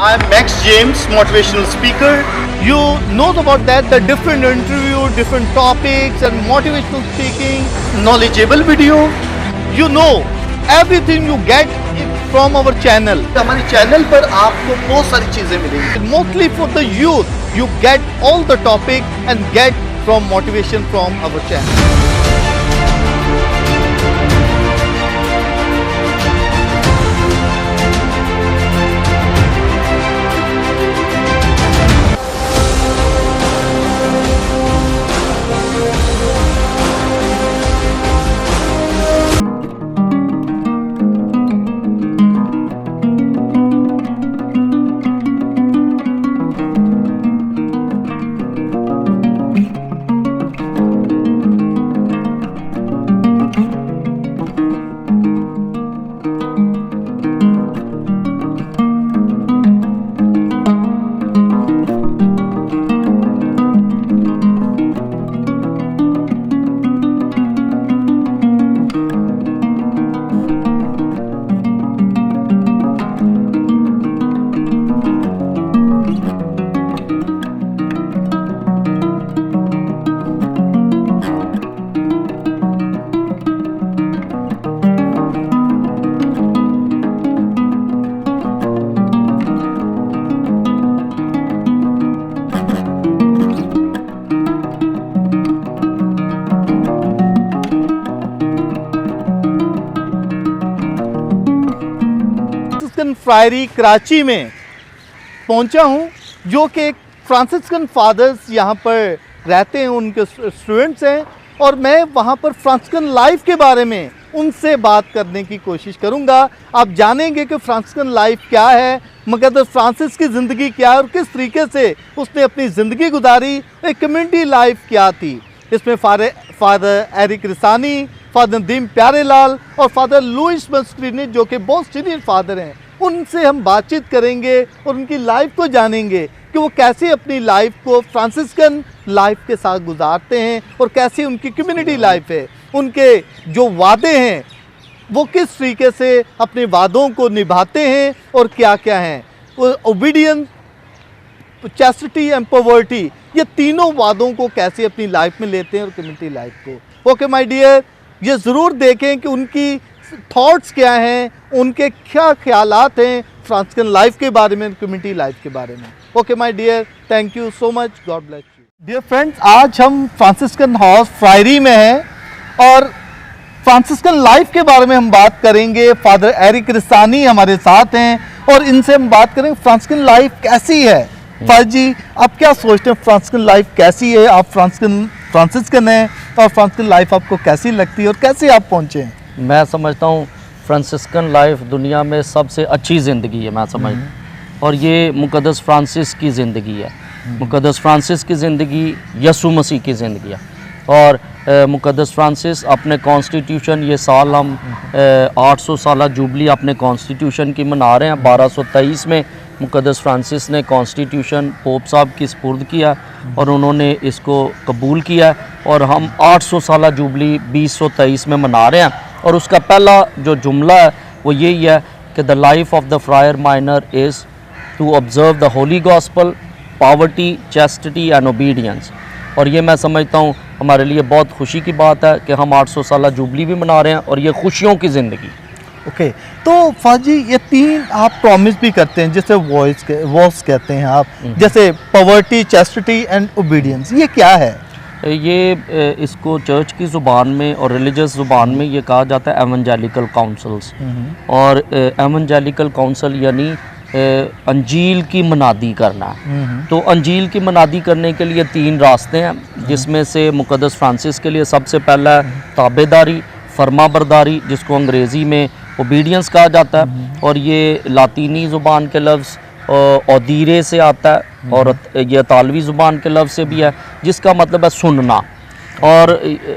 I'm Max James, motivational speaker. You know about that, the different interview, different topics and motivational speaking. Knowledgeable video. You know everything you get from our channel. हमारे channel पर आपको बहुत सारी चीजें मिलेंगी. Mostly for the youth, you get all the topic and get from motivation from our channel. फ्रायरी Karachi में पहुंचा हूं, जो कि फ्रांसिस्कन फादर्स यहां पर रहते हैं, उनके स्टूडेंट्स हैं, और मैं वहां पर फ्रांसिस्कन लाइफ के बारे में उनसे बात करने की कोशिश करूंगा. आप जानेंगे कि फ्रांसिस्कन लाइफ क्या है, मुक़द्दस फ्रांसिस की ज़िंदगी क्या है और किस तरीके से उसने अपनी ज़िंदगी गुजारी, एक कम्युनिटी लाइफ क्या थी. इसमें फादर एरिक रिसानी, फादर नदीम प्यारेलाल और फादर लुइस मस्करीनी, जो कि बहुत सीनियर फादर हैं, उनसे हम बातचीत करेंगे और उनकी लाइफ को जानेंगे कि वो कैसे अपनी लाइफ को फ्रांसिस्कन लाइफ के साथ गुजारते हैं और कैसी उनकी कम्युनिटी लाइफ है, उनके जो वादे हैं वो किस तरीके से अपने वादों को निभाते हैं और क्या क्या हैं. वो ओबीडियंस, चैस्टिटी एंड पॉवर्टी, ये तीनों वादों को कैसे अपनी लाइफ में लेते हैं और कम्युनिटी लाइफ को. ओके माय डियर, ये ज़रूर देखें कि उनकी थॉट्स क्या हैं, उनके क्या ख्यालात हैं फ्रांसिस्कन लाइफ के बारे में, कम्युनिटी लाइफ के बारे में. Okay my dear, thank you so much, God bless you. Dear friends, आज हम फ्रांसिस्कन हाउस फ्रायरी में हैं और फ्रांसिस्कन लाइफ के बारे में हम बात करेंगे. फादर एरिक रिसानी हमारे साथ हैं और इनसे हम बात करेंगे फ्रांसिस्कन लाइफ कैसी है. फादर जी, आप क्या सोचते हैं फ्रांसिस्कन लाइफ कैसी है? आप फ्रांसिस्कन हैं और फ्रांसिस्कन लाइफ आपको कैसी लगती है और कैसे आप पहुँचे हैं? मैं समझता हूँ फ्रांसिस्कन लाइफ दुनिया में सबसे अच्छी ज़िंदगी है, मैं समझता हूँ, और ये मुक़द्दस फ्रांसिस की ज़िंदगी है. मुक़द्दस फ्रांसिस की ज़िंदगी यसु मसीह की ज़िंदगी है. और मुक़द्दस फ्रांसिस अपने कॉन्स्टिट्यूशन, ये साल हम 800 साला जुबली अपने कॉन्स्टिट्यूशन की मना रहे हैं. 1223 में मुक़द्दस फ्रांसिस ने कॉन्स्टिट्यूशन पोप साहब की स्पुर्द किया और उन्होंने इसको कबूल किया और हम 800 साला जुबली 2023 में मना रहे हैं. और उसका पहला जो जुमला है वो यही है कि the life of the friar minor is to observe the holy gospel, poverty, chastity and obedience. और ये मैं समझता हूँ हमारे लिए बहुत खुशी की बात है कि हम 800 साला जुबली भी मना रहे हैं और ये खुशियों की ज़िंदगी. ओके, तो फादर जी, ये तीन आप प्रॉमिस भी करते हैं, जैसे वॉइस कहते हैं आप, जैसे पॉवर्टी, चैस्टिटी एंड ओबीडियंस, ये क्या है? ये इसको चर्च की ज़ुबान में और रिलीजियस ज़ुबान में ये कहा जाता है एवेंजेलिकल काउंसल्स. और एवेंजेलिकल काउंसल यानी अंजील की मनादी करना. तो अंजील की मनादी करने के लिए तीन रास्ते हैं, जिसमें से मुक़द्दस फ्रांसिस के लिए सबसे पहला है ताबेदारी, फर्माबरदारी, जिसको अंग्रेज़ी में ओबीडियंस कहा जाता है, और ये लातीनी ज़ुबान के लफ्ज़ औदीरे से आता है और ये तालवी ज़ुबान के लफ्ज़ से भी है, जिसका मतलब है सुनना. और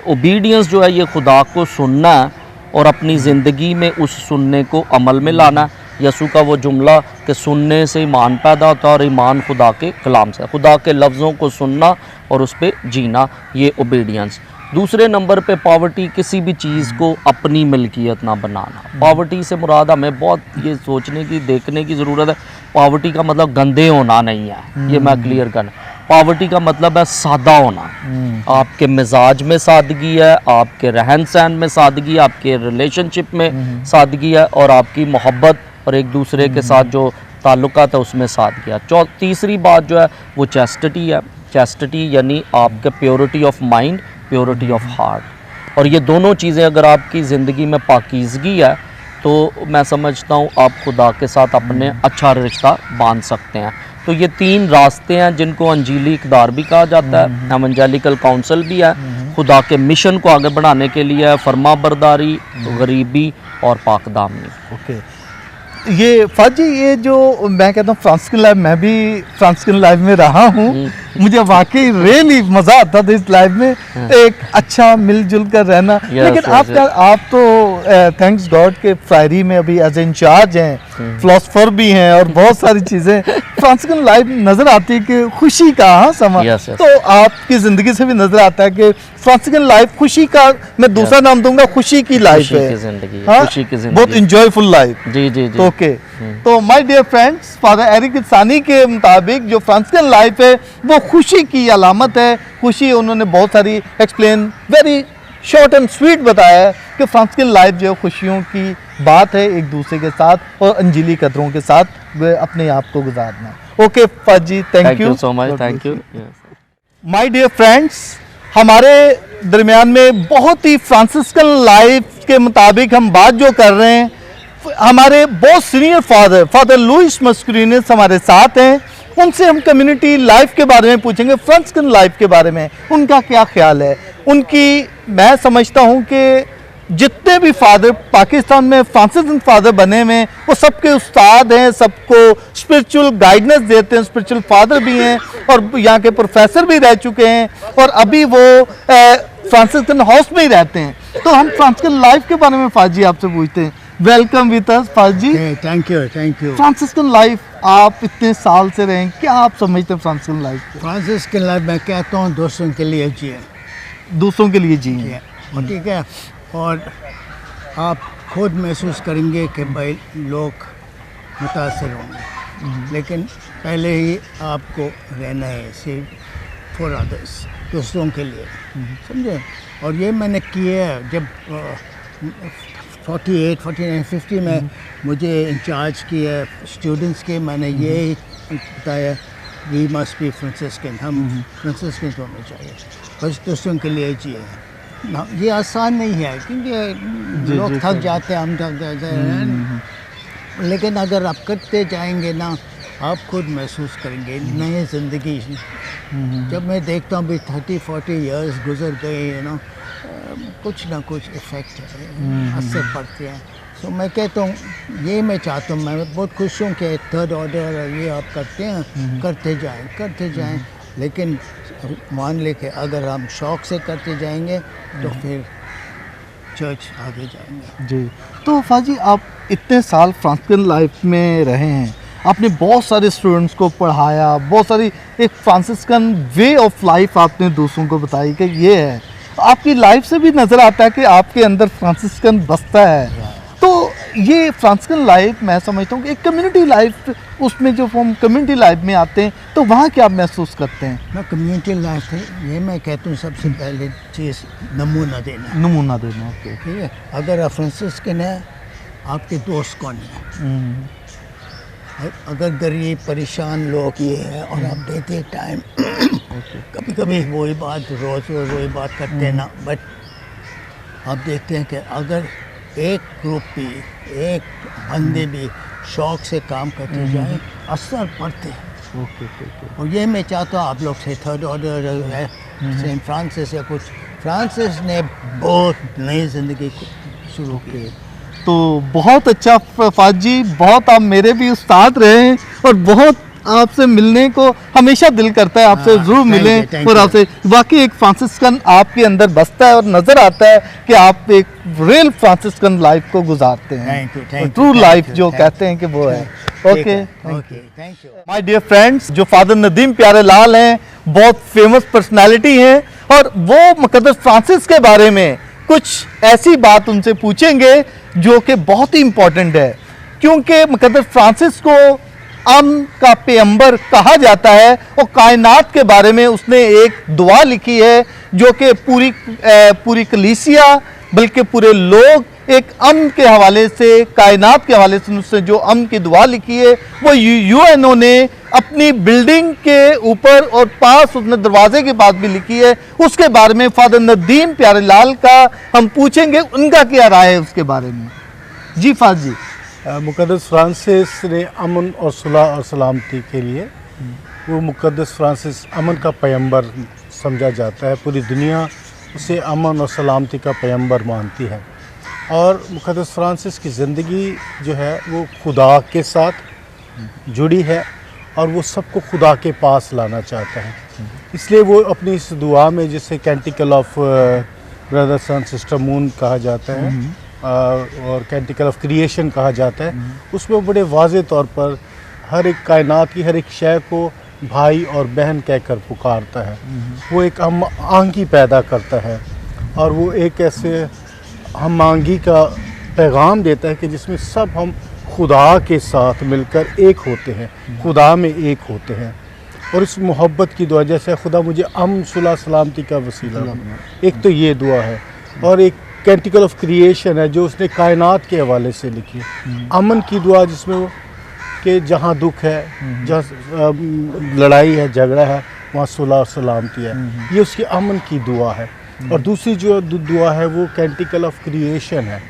ओबीडियंस जो है ये खुदा को सुनना है और अपनी ज़िंदगी में उस सुनने को अमल में लाना. यसू का वो जुमला कि सुनने से ईमान पैदा होता है और ईमान खुदा के कलाम से, खुदा के लफ्ज़ों को सुनना और उस पर जीना, ये ओबीडियंस. दूसरे नंबर पे पॉवर्टी, किसी भी चीज़ को अपनी मिल्कियत ना बनाना. पॉवर्टी से मुराद हमें बहुत ये सोचने की, देखने की ज़रूरत है पावर्टी का मतलब गंदे होना नहीं है, ये मैं क्लियर करना। पावर्टी का मतलब है सादा होना। आपके मिजाज में सादगी है, आपके रहन सहन में सादगी, आपके रिलेशनशिप में सादगी है, और आपकी मोहब्बत और एक दूसरे के साथ जो ताल्लुकात है उसमें सादगी है। तीसरी बात जो है वो चैस्टिटी है। चैस्टिटी यानी आपके purity of mind, purity of heart. और ये दोनों चीज़ें अगर आपकी ज़िंदगी में पाकीज़गी है तो मैं समझता हूँ आप खुदा के साथ अपने अच्छा रिश्ता बांध सकते हैं। तो ये 3 रास्ते हैं जिनको अंजीली इक़दार भी कहा जाता है, एवंजेलिकल काउंसिल भी है। खुदा के मिशन को आगे बढ़ाने के लिए है फरमा बरदारी, गरीबी और पाकदामनी। ओके, ये फाजी, ये जो मैं कहता हूँ फ्रांसिस्कन लाइफ, मैं भी फ्रांसिस्कन लाइफ में रहा हूँ, मुझे वाकई रियली मज़ा आता था इस लाइफ में, एक अच्छा मिलजुल कर रहना। लेकिन आप तो थैंक्स गॉड के फ्रायरी में अभी एज इंचार्ज हैं, फिलोसफर भी हैं और बहुत सारी चीज़ें। फ्रांसिस्कन लाइफ नज़र आती है कि खुशी का समा, तो आपकी ज़िंदगी से भी नज़र आता है कि फ्रांसिस्कन लाइफ खुशी का, मैं दूसरा नाम दूंगा, खुशी की लाइफ है, खुशी की जिंदगी, बहुत इंजॉयफुल लाइफ। जी जी जी। ओके, तो my dear friends, father Eric इत्सानी के मुताबिक जो फ्रांसिस्कन लाइफ है वो खुशी की अलामत है। खुशी उन्होंने बहुत सारी explain, very short and sweet बताया है कि फ्रांसिस्कन लाइफ जो खुशियों की बात है, एक दूसरे के साथ और अंजीली कदरों के साथ अपने आप को गुजारना। ओके फाजी, thank you so much, thank you. My dear friends, हमारे दरमियान में बहुत ही फ्रांसिस्कन लाइफ के मुताबिक हम बात जो कर रहे हैं, हमारे बहुत सीनियर फादर लुइस मस्कुरिनस हमारे साथ हैं। उनसे हम कम्युनिटी लाइफ के बारे में पूछेंगे, फ्रांसिस्कन लाइफ के बारे में उनका क्या ख्याल है। उनकी, मैं समझता हूँ कि जितने भी फादर पाकिस्तान में फ्रांसिस्कन फादर बने हुए हैं वो सबके उस्ताद हैं, सबको स्पिरिचुअल गाइडेंस देते हैं, स्पिरिचुअल फादर भी हैं और यहाँ के प्रोफेसर भी रह चुके हैं और अभी वो फ्रांसिस्कन हाउस में ही रहते हैं। तो हम फ्रांसिस्कन लाइफ के बारे में फाजी आपसे पूछते हैं। वेलकम विद अस फाजी। Thank you, thank you. Franciscan life आप इतने साल से रहे, क्या आप समझते हैं फ्रांसिस्कन लाइफ को? फ्रांसिस्कन लाइफ मैं कहता हूँ दूसरों के लिए जिए, दूसरों के लिए जिए, ठीक है। और आप खुद महसूस करेंगे कि भाई लोग मुतासर होंगे, लेकिन पहले ही आपको रहना है सिर्फ फॉर अदर्स, दूसरों के लिए, समझे। और ये मैंने किया है जब 48, 49, 50 में मुझे इंचार्ज किया स्टूडेंट्स के, मैंने ये बताया वी मस्ट बी फ्रांसिस्कन, हम फ्रांसिस्कन होने चाहिए, बस दूसरों के लिए जिए। ये आसान नहीं है क्योंकि लोग थक जाते हैं, हम थक जाते हैं, लेकिन अगर आप करते जाएंगे ना, आप खुद महसूस करेंगे नई ज़िंदगी। जब मैं देखता हूँ भी 30-40 इयर्स गुजर गए, ना कुछ ना कुछ इफ़ेक्ट है, असर पड़ते हैं। तो मैं कहता हूँ, ये मैं चाहता हूँ, मैं बहुत खुश हूँ कि थर्ड ऑर्डर और ये आप करते हैं, करते जाएं, लेकिन मान ले कि अगर हम शौक़ से करते जाएंगे तो फिर चर्च आगे जाएंगे। जी, तो फाजी आप इतने साल फ्रांसिस्कन लाइफ में रहे हैं, आपने बहुत सारे स्टूडेंट्स को पढ़ाया, बहुत सारी एक फ्रांसिस्कन वे ऑफ लाइफ आपने दूसरों को बताई कि ये है, आपकी लाइफ से भी नज़र आता है कि आपके अंदर फ्रांसिस्कन बसता है। तो ये फ्रांसिस्कन लाइफ मैं समझता हूँ कि एक कम्युनिटी लाइफ, उसमें जो हम कम्युनिटी लाइफ में आते हैं तो वहाँ क्या आप महसूस करते हैं? मैं कम्युनिटी लाइफ है, ये मैं कहता हूँ सबसे पहले चीज़ नमूना देना। ओके, ठीक है। अगर आप फ्रांसिस्कन है, आपके दोस्त कौन है? अगर गरीब परेशान लोग ये है और आप देते टाइम, कभी कभी वही बात रोज़ वही बात करते हैं ना, बट आप देखते हैं कि अगर एक ग्रुप भी, एक बंदे भी शौक़ से काम करते जाए, असर पड़ते हैं। ओके। और ये मैं चाहता हूँ आप लोग से थर्ड ऑर्डर है, सेंट फ्रांसिस या कुछ, फ्रांसिस ने बहुत नई ज़िंदगी शुरू की। तो बहुत अच्छा फाजी, बहुत आप मेरे भी उस्ताद रहे हैं और बहुत आपसे मिलने को हमेशा दिल करता है, आपसे ज़रूर मिलें और आपसे वाकई एक फ्रांसिस्कन आपके अंदर बसता है और नज़र आता है कि आप एक रियल फ्रांसिस्कन लाइफ को गुजारते हैं, ट्रू लाइफ जो कहते हैं कि वो है। Okay, thank you. My dear friends, जो फादर नदीम प्यारे लाल हैं, बहुत फेमस पर्सनालिटी हैं और वो मुकद्दस फ्रांसिस के बारे में कुछ ऐसी बात उनसे पूछेंगे जो कि बहुत ही इम्पोर्टेंट है, क्योंकि मुकद्दस फ्रांसिस को अमन का पैगंबर कहा जाता है और कायनात के बारे में उसने एक दुआ लिखी है जो कि पूरी कलीसिया बल्कि पूरे लोग एक अमन के हवाले से, कायनात के हवाले से उसने जो अमन की दुआ लिखी है वो यूएनओ ने अपनी बिल्डिंग के ऊपर और पास उसने दरवाजे के पास भी लिखी है। उसके बारे में फादर नदीम प्यारेलाल का हम पूछेंगे, उनका क्या राय है उसके बारे में। जी फादर जी। मुक़द्दस फ्रांसिस ने अमन और सुलह और सलामती के लिए, वो मुक़द्दस फ्रांसिस अमन का पैगंबर समझा जाता है। पूरी दुनिया उसे अमन और सलामती का पैगंबर मानती है और मुक़द्दस फ्रांसिस की ज़िंदगी जो है वो खुदा के साथ जुड़ी है और वो सबको खुदा के पास लाना चाहता है। इसलिए वो अपनी इस दुआ में, जिसे canticle of brother sun sister moon कहा जाता है और कैंटिकल ऑफ क्रिएशन कहा जाता है, उसमें वो बड़े वाज़े तौर पर हर एक कायनात की हर एक शय को भाई और बहन कहकर पुकारता है। वो एक हम आंगी पैदा करता है और वो एक ऐसे हम आंगी का पैगाम देता है कि जिसमें सब हम खुदा के साथ मिलकर एक होते हैं, खुदा में एक होते हैं। और इस मोहब्बत की दुआ, जैसे खुदा मुझे अमन सुलह सलामती का वसीला बना, एक तो ये दुआ है और एक कैंटिकल ऑफ क्रिएशन है जो उसने कायनात के हवाले से लिखी है। अमन की दुआ जिसमें वो कि जहाँ दुख है, जहाँ लड़ाई है, झगड़ा है, वहाँ सुलह और सलामती है, ये उसकी अमन की दुआ है। और दूसरी जो दुआ है वो कैंटिकल ऑफ क्रिएशन है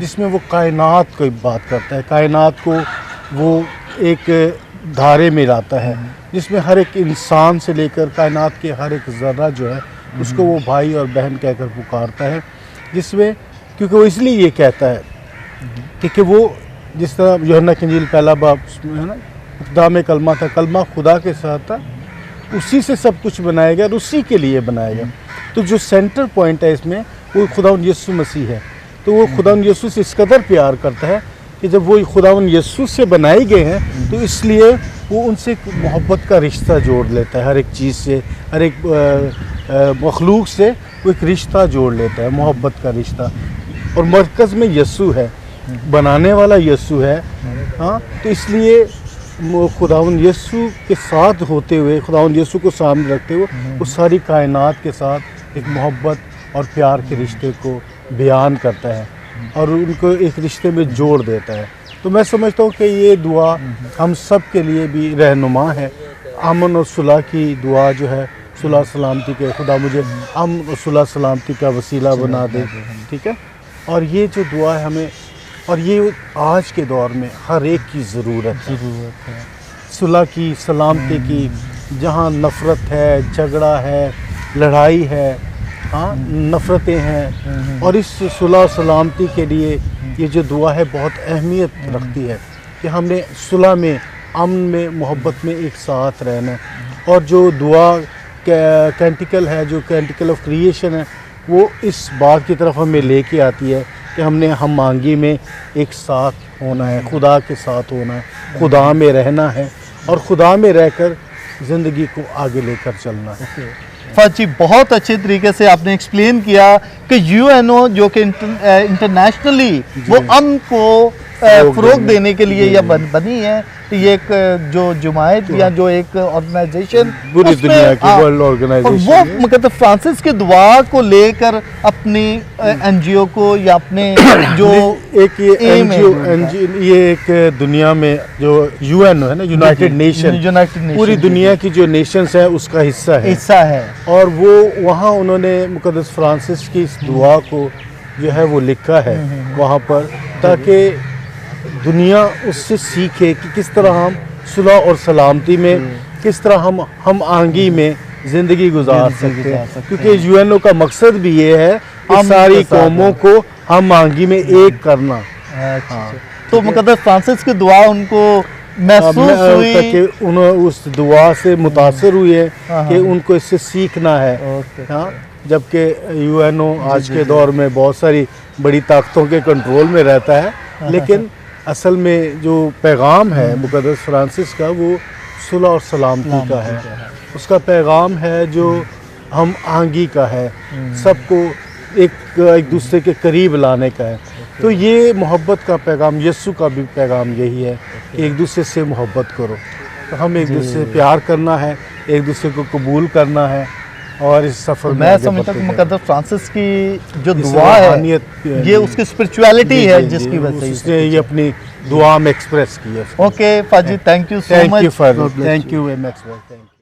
जिसमें वो कायनात की बात करता है, कायनात को वो एक धारे में लाता है जिसमें हर एक इंसान से लेकर कायनात के हर एक ज़र्रा जो है उसको वो भाई और बहन कहकर पुकारता है। जिसमें क्योंकि वो इसलिए ये कहता है क्योंकि वो जिस तरह यूहन्ना की इंजील पहला बाब है ना, इब्तिदा में कलमा था, कलमा खुदा के साथ था, उसी से सब कुछ बनाया गया और उसी के लिए बनाया गया। तो जो सेंटर पॉइंट है इसमें वो खुदावंद यीशु मसीह है। तो वो खुदावंद यीशु से इस कदर प्यार करता है कि जब वो खुदावंद यीशु से बनाए गए हैं तो इसलिए वो उनसे एक मोहब्बत का रिश्ता जोड़ लेता है। हर एक चीज़ से, हर एक मखलूक से वो एक रिश्ता जोड़ लेता है, मोहब्बत का रिश्ता। और मरकज़ में यीशु है, बनाने वाला यीशु है। हाँ, तो इसलिए खुदावंद यीशु के साथ होते हुए, खुदावंद यीशु को सामने रखते हुए वो सारी कायनात के साथ एक मोहब्बत और प्यार के रिश्ते को बयान करता है और उनको एक रिश्ते में जोड़ देता है। तो मैं समझता हूँ कि ये दुआ हम सब के लिए भी रहनुमा है। अमन और सुलह की दुआ जो है, सुलह सलामती के, खुदा मुझे अमन और सुलह सलामती का वसीला बना दे, ठीक है। और ये जो दुआ है हमें, और ये आज के दौर में हर एक की ज़रूरत है, सुलह की, सलामती की। जहाँ नफ़रत है, झगड़ा है, लड़ाई है, हाँ, नफ़रतें हैं, और इस सुलह सलामती के लिए ये जो दुआ है बहुत अहमियत रखती है कि हमने सुलह में, अमन में, मोहब्बत में एक साथ रहना है। और जो दुआ कैंटिकल है, जो कैंटिकल ऑफ क्रिएशन है, वो इस बात की तरफ हमें लेके आती है कि हमने हम आंगी में एक साथ होना है, खुदा के साथ होना है, खुदा में रहना है और खुदा में रहकर ज़िंदगी को आगे लेकर चलना है। फादर जी, बहुत अच्छे तरीके से आपने एक्सप्लेन किया कि यूएनओ जो कि इंटरनेशनली वो अमन को फ़रोग देने के लिए यह बनी है। ये एक जो जुमायत या जो एक ऑर्गेनाइजेशन पूरी दुनिया की वर्ल्ड ऑर्गेनाइजेशन, वो मतलब फ्रांसिस के दुआ को लेकर अपनी एनजीओ को या अपने जो एक ये एनजीओ, ये एक दुनिया में जो यूएनओ है ना, यूनाइटेड नेशन, पूरी दुनिया की जो नेशंस है उसका हिस्सा है। और वो वहाँ उन्होंने मुक़द्दस फ्रांसिस की इस दुआ को जो है वो लिखा है वहाँ पर, ताकि दुनिया उससे सीखे कि किस तरह हम सुलह और सलामती में, किस तरह हम आंगी में ज़िंदगी गुजार सकते हैं। क्योंकि यूएनओ का मकसद भी ये है कि सारी कौमों को हम आंगी में एक करना। हाँ, तो मुक़द्दस फ्रांसिस की दुआ उनको महसूस हुई कि उन्होंने उस दुआ से मुतासर हुए कि उनको इससे सीखना है। हाँ, जबकि यूएनओ आज के दौर में बहुत सारी बड़ी ताकतों के कंट्रोल में रहता है, लेकिन असल में जो पैगाम है मुक़द्दस फ्रांसिस का वो सुलह और सलामती का है। उसका पैगाम है जो हम आंगी का है, सबको एक दूसरे के करीब लाने का है। तो ये मोहब्बत का पैगाम, यीशु का भी पैगाम यही है कि एक दूसरे से मोहब्बत करो। तो हम एक दूसरे से प्यार करना है, एक दूसरे को कबूल करना है और इस सफ़र में मैं आगे समझता हूँ बढ़ते कि जाना। मुकद्दस फ्रांसिस की जो इस दुआ है रूहानियत ये उसकी स्पिरिचुअलिटी है जिसकी वजह से उसने ये अपनी दुआ में एक्सप्रेस की है। ओके फाजी, thank you so thank much. You very much. Thank you.